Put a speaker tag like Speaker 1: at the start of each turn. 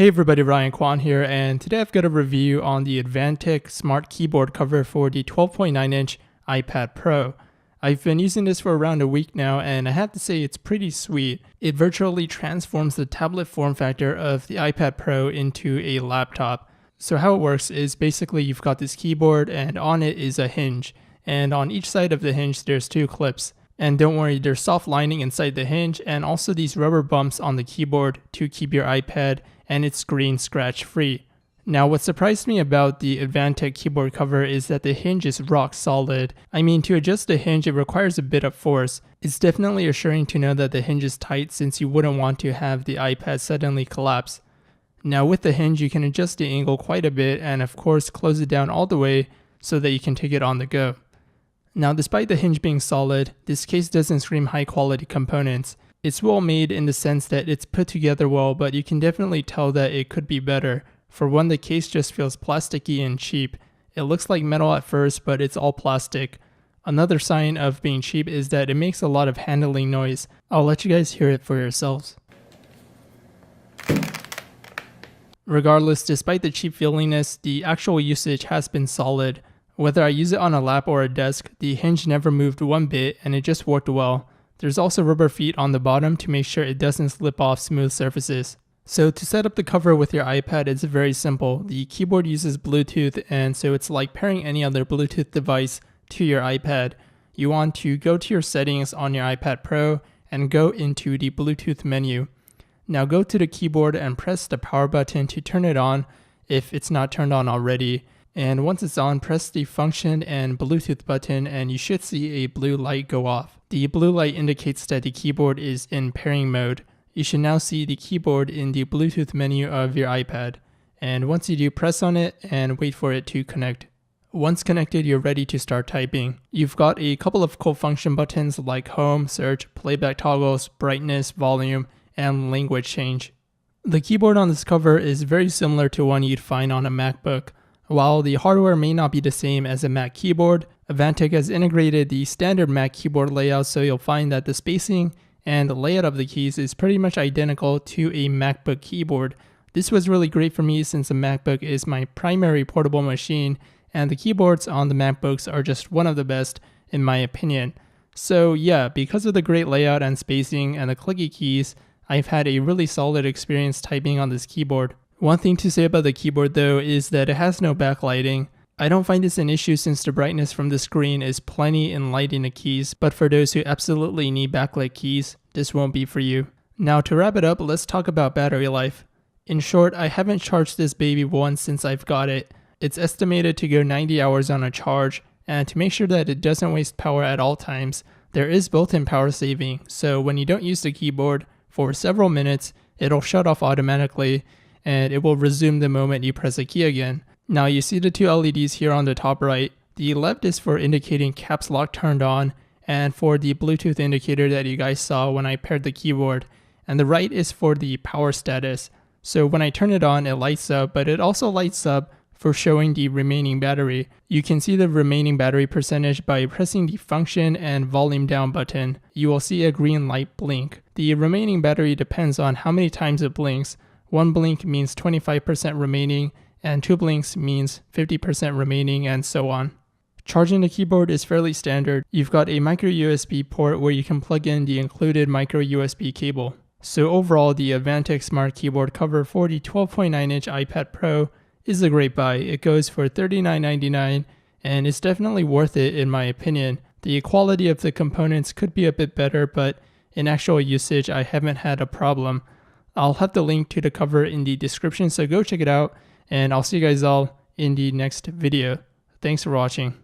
Speaker 1: Hey everybody, Ryan Kwan here, and today I've got a review on the Avantek smart keyboard cover for the 12.9-inch iPad Pro. I've been using this for around a week now, and I have to say it's pretty sweet. It virtually transforms the tablet form factor of the iPad Pro into a laptop. So how it works is basically you've got this keyboard and on it is a hinge, and on each side of the hinge there's two clips. And don't worry, there's soft lining inside the hinge and also these rubber bumps on the keyboard to keep your iPad and its screen scratch free. Now what surprised me about the Avantek keyboard cover is that the hinge is rock solid. I mean, to adjust the hinge it requires a bit of force. It's definitely assuring to know that the hinge is tight since you wouldn't want to have the iPad suddenly collapse. Now with the hinge you can adjust the angle quite a bit and of course close it down all the way so that you can take it on the go. Now despite the hinge being solid, this case doesn't scream high quality components. It's well made in the sense that it's put together well, but you can definitely tell that it could be better. For one, the case just feels plasticky and cheap. It looks like metal at first, but it's all plastic. Another sign of being cheap is that it makes a lot of handling noise. I'll let you guys hear it for yourselves. Regardless, despite the cheap feeliness, the actual usage has been solid. Whether I use it on a lap or a desk, the hinge never moved one bit and it just worked well. There's also rubber feet on the bottom to make sure it doesn't slip off smooth surfaces. So to set up the cover with your iPad, it's very simple. The keyboard uses Bluetooth, and so it's like pairing any other Bluetooth device to your iPad. You want to go to your settings on your iPad Pro and go into the Bluetooth menu. Now go to the keyboard and press the power button to turn it on if it's not turned on already. And once it's on, press the function and Bluetooth button and you should see a blue light go off. The blue light indicates that the keyboard is in pairing mode. You should now see the keyboard in the Bluetooth menu of your iPad. And once you do, press on it and wait for it to connect. Once connected, you're ready to start typing. You've got a couple of cool function buttons like home, search, playback toggles, brightness, volume, and language change. The keyboard on this cover is very similar to one you'd find on a MacBook. While the hardware may not be the same as a Mac keyboard, Avantek has integrated the standard Mac keyboard layout, so you'll find that the spacing and the layout of the keys is pretty much identical to a MacBook keyboard. This was really great for me since a MacBook is my primary portable machine, and the keyboards on the MacBooks are just one of the best in my opinion. So yeah, because of the great layout and spacing and the clicky keys, I've had a really solid experience typing on this keyboard. One thing to say about the keyboard though is that it has no backlighting. I don't find this an issue since the brightness from the screen is plenty in lighting the keys, but for those who absolutely need backlit keys, this won't be for you. Now to wrap it up, let's talk about battery life. In short, I haven't charged this baby once since I've got it. It's estimated to go 90 hours on a charge, and to make sure that it doesn't waste power at all times, there is built-in power saving, so when you don't use the keyboard for several minutes, it'll shut off automatically, and it will resume the moment you press a key again. Now you see the two LEDs here on the top right. The left is for indicating caps lock turned on and for the Bluetooth indicator that you guys saw when I paired the keyboard. And the right is for the power status. So when I turn it on, it lights up, but it also lights up for showing the remaining battery. You can see the remaining battery percentage by pressing the function and volume down button. You will see a green light blink. The remaining battery depends on how many times it blinks. One blink means 25% remaining, and two blinks means 50% remaining, and so on. Charging the keyboard is fairly standard. You've got a micro USB port where you can plug in the included micro USB cable. So overall, the Avantek Smart Keyboard cover for the 12.9-inch iPad Pro is a great buy. It goes for $39.99, and it's definitely worth it in my opinion. The quality of the components could be a bit better, but in actual usage, I haven't had a problem. I'll have the link to the cover in the description, so go check it out, and I'll see you guys all in the next video. Thanks for watching.